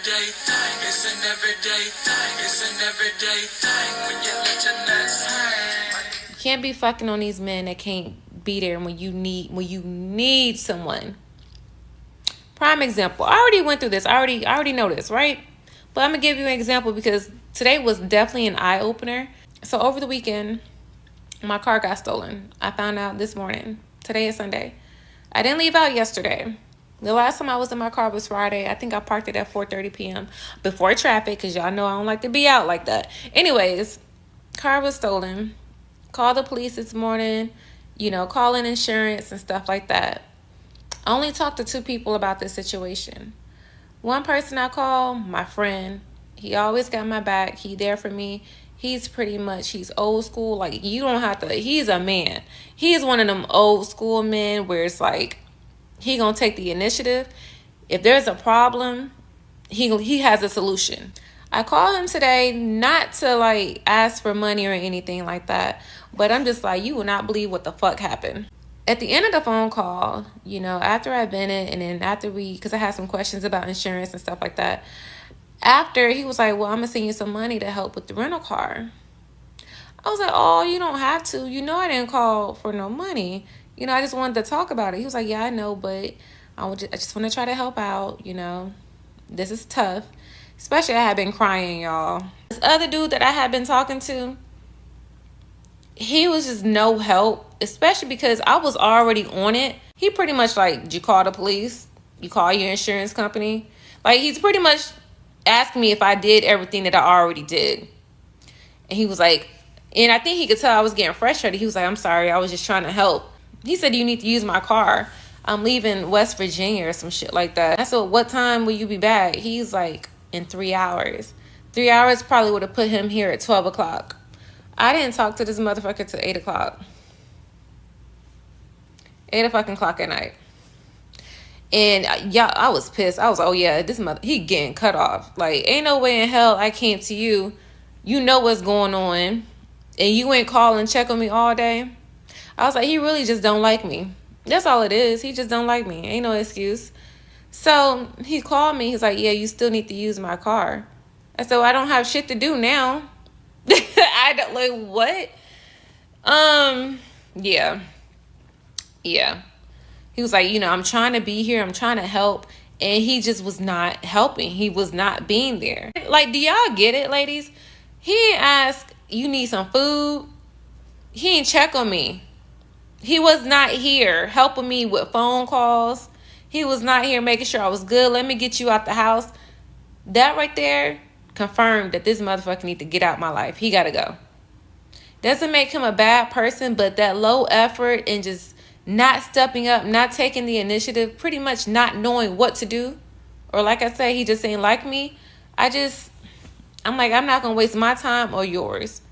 everyday thing. It's an everyday thing. It's an everyday thing. When you let your nuts hang. You can't be fucking on these men that can't be there when you need someone. Prime example. I already went through this. I already know this, right? But I'm gonna give you an example because today was definitely an eye opener. So over the weekend, my car got stolen. I found out this morning. Today is Sunday. I didn't leave out yesterday. The last time I was in my car was Friday. I think I parked it at 4:30 p.m. before traffic because y'all know I don't like to be out like that. Anyways, car was stolen. Called the police this morning, calling insurance and stuff like that. I only talked to 2 people about this situation. One person I call, my friend. He always got my back. He there for me. He's old school. Like, you don't have to, he's a man. He's one of them old school men where it's like, he gonna take the initiative. If there's a problem, he has a solution. I called him today not to like ask for money or anything like that, but I'm just like, you will not believe what the fuck happened. At the end of the phone call, after I've been in, and then after because I had some questions about insurance and stuff like that, after he was like, well, I'm gonna send you some money to help with the rental car. I was like, oh, you don't have to. I didn't call for no money. I just wanted to talk about it. He was like, yeah, I know, but I just want to try to help out. This is tough. Especially I had been crying, y'all. This other dude that I had been talking to, he was just no help, especially because I was already on it. He pretty much like, did you call the police? You call your insurance company? Like, he's pretty much asking me if I did everything that I already did. And he was like, and I think he could tell I was getting frustrated. He was like, I'm sorry, I was just trying to help. He said, you need to use my car. I'm leaving West Virginia or some shit like that. I said, what time will you be back? He's like, in 3 hours. 3 hours probably would have put him here at 12 o'clock. I didn't talk to this motherfucker till 8 o'clock. 8 o'clock at night. And yeah, I was pissed. I was like, oh yeah, he getting cut off. Like, ain't no way in hell I came to you. You know what's going on. And you ain't call and check on me all day. I was like, he really just don't like me. That's all it is. He just don't like me. Ain't no excuse. So he called me. He's like, yeah, you still need to use my car. I said, well, I don't have shit to do now. I don't, like, what? Yeah. He was like, I'm trying to be here. I'm trying to help. And he just was not helping. He was not being there. Like, do y'all get it, ladies? He didn't ask, you need some food? He didn't check on me. He was not here helping me with phone calls. He was not here making sure I was good. Let me get you out the house. That right there confirmed that this motherfucker need to get out my life. He got to go. Doesn't make him a bad person, but that low effort and just not stepping up, not taking the initiative, pretty much not knowing what to do. Or like I said, he just ain't like me. I'm like, I'm not going to waste my time or yours.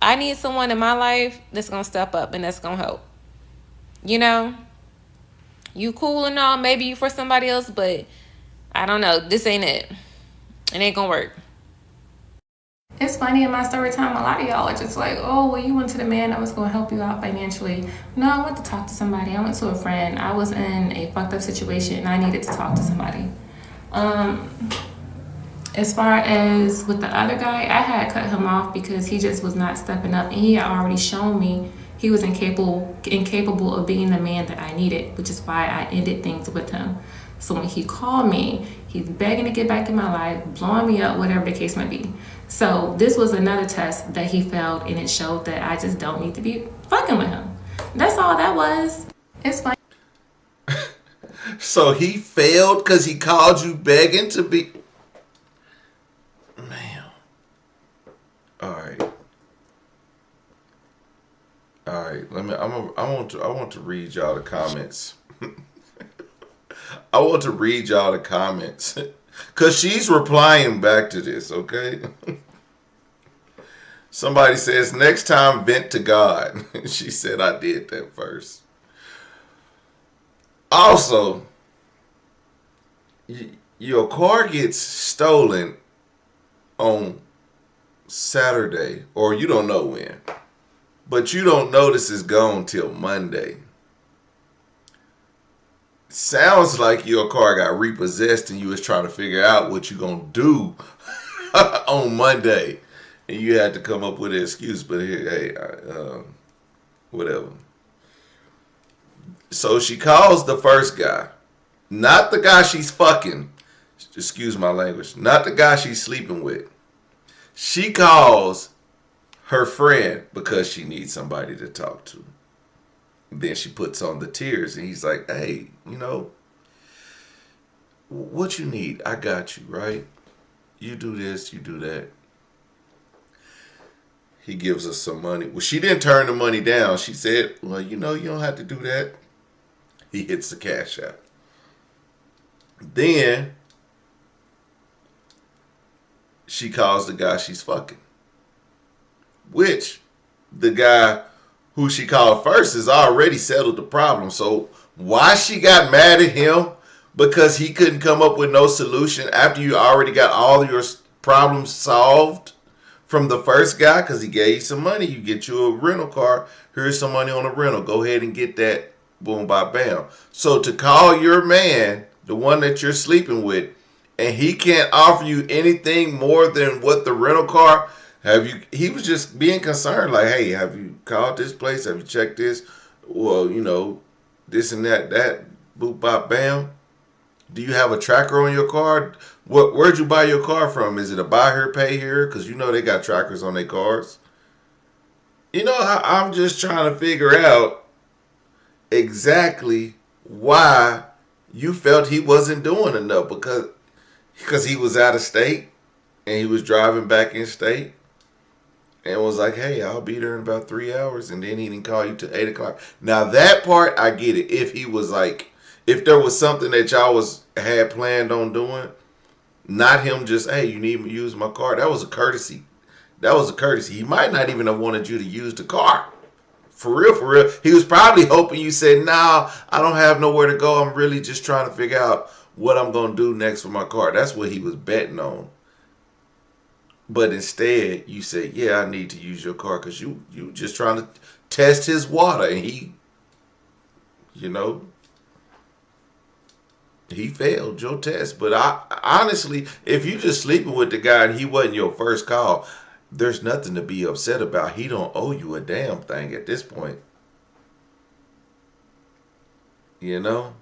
I need someone in my life that's going to step up and that's going to help. You cool and all, maybe you for somebody else, but I don't know. This ain't it. It ain't gonna work. It's funny in my story time, a lot of y'all are just like, oh, well, you went to the man that was gonna help you out financially. No, I went to talk to somebody. I went to a friend. I was in a fucked up situation and I needed to talk to somebody. As far as with the other guy, I had cut him off because he just was not stepping up, and he had already shown me he was incapable of being the man that I needed, which is why I ended things with him. So when he called me, he's begging to get back in my life, blowing me up, whatever the case might be. So this was another test that he failed, and it showed that I just don't need to be fucking with him. That's all that was. It's fine. So he failed because he called you begging to be... Man. All right. I want to read y'all the comments. I want to read y'all the comments because she's replying back to this. Okay. Somebody says, next time vent to God. She said, I did that first. Also, your car gets stolen on Saturday, or you don't know when, but you don't notice it's gone till Monday. sounds like your car got repossessed and you was trying to figure out what you gonna do on Monday, and you had to come up with an excuse. But hey, whatever. So she calls the first guy, not the guy she's fucking. Excuse my language. Not the guy she's sleeping with. She calls her friend because she needs somebody to talk to. Then she puts on the tears and he's like, hey, what you need? I got you, right? You do this, you do that. He gives us some money. Well, she didn't turn the money down. She said, well, you don't have to do that. He hits the Cashapp. Then she calls the guy she's fucking. Which the guy who she called first has already settled the problem. So why she got mad at him? Because he couldn't come up with no solution after you already got all your problems solved from the first guy? Because he gave you some money. You get you a rental car. Here's some money on a rental. Go ahead and get that. Boom, bop, bam. So to call your man, the one that you're sleeping with, and he can't offer you anything more than what the rental car, he was just being concerned, like, hey, have you called this place? Have you checked this? Well, this and that, boop, bop, bam. Do you have a tracker on your car? Where'd you buy your car from? Is it a buy here, pay here? Because they got trackers on their cars. I'm just trying to figure out exactly why you felt he wasn't doing enough, because he was out of state and he was driving back in state and was like, hey, I'll be there in about 3 hours, and then he didn't call you till 8 o'clock. Now that part I get it. If he was like, if there was something that y'all had planned on doing, not him just, hey, you need me to use my car. That was a courtesy. He might not even have wanted you to use the car. For real. He was probably hoping you said, nah, I don't have nowhere to go. I'm really just trying to figure out what I'm going to do next for my car. That's what he was betting on. But instead, you said, yeah, I need to use your car because you just trying to test his water. And he failed your test. But honestly, if you just sleeping with the guy and he wasn't your first call, there's nothing to be upset about. He don't owe you a damn thing at this point. There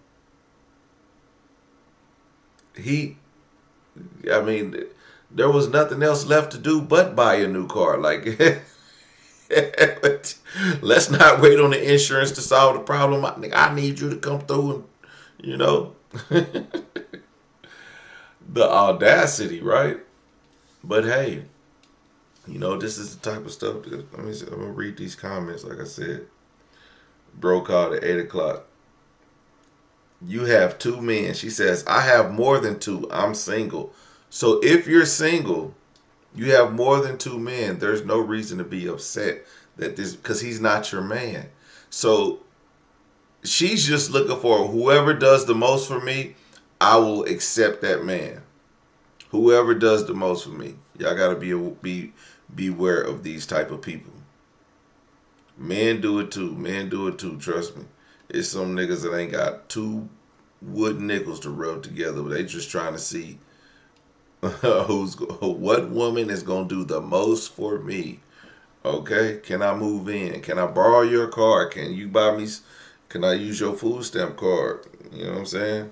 was nothing else left to do but buy a new car. Like, let's not wait on the insurance to solve the problem. I need you to come through and, the audacity, right? But hey, this is the type of stuff that, I'm going to read these comments. Like I said, bro called at 8 o'clock. You have 2 men. She says, I have more than 2. I'm single. So if you're single, you have more than 2 men. There's no reason to be upset because he's not your man. So she's just looking for whoever does the most for me. I will accept that man. Whoever does the most for me. Y'all gotta beware of these type of people. Men do it too. Trust me. It's some niggas that ain't got 2 wood nickels to rub together. They just trying to see what woman is gonna do the most for me. Okay, can I move in? Can I borrow your car? Can you buy me? Can I use your food stamp card? You know what I'm saying?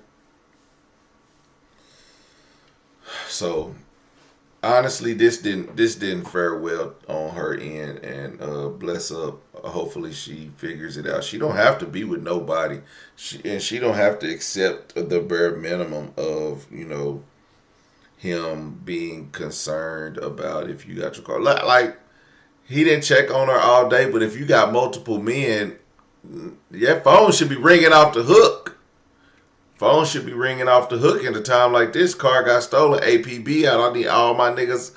So honestly, this didn't fare well on her end, and bless up. Hopefully she figures it out. She don't have to be with nobody, she don't have to accept the bare minimum of him being concerned about if you got your car. Like, he didn't check on her all day, but if you got multiple men, your phone should be ringing off the hook. Phone should be ringing off the hook in a time like this. Car got stolen. APB out. I need all my niggas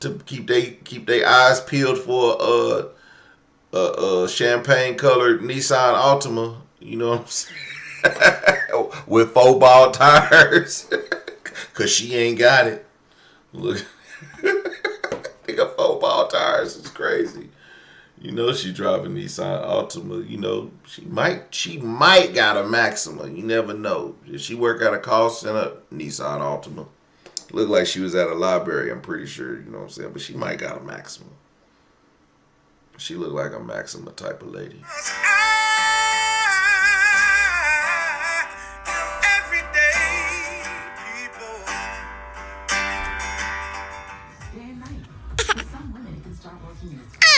to keep they eyes peeled for a champagne colored Nissan Altima. You know what I'm saying? With 4-ball tires. Cause she ain't got it. Look, nigga, 4-ball tires is crazy. You know she driving Nissan Altima. You know she might got a Maxima. You never know. If she work at a call center, Nissan Altima. Looked like she was at a library. I'm pretty sure. You know what I'm saying. But she might got a Maxima. She looked like a Maxima type of lady. Everyday people. Day and night. For some women, it can start working in its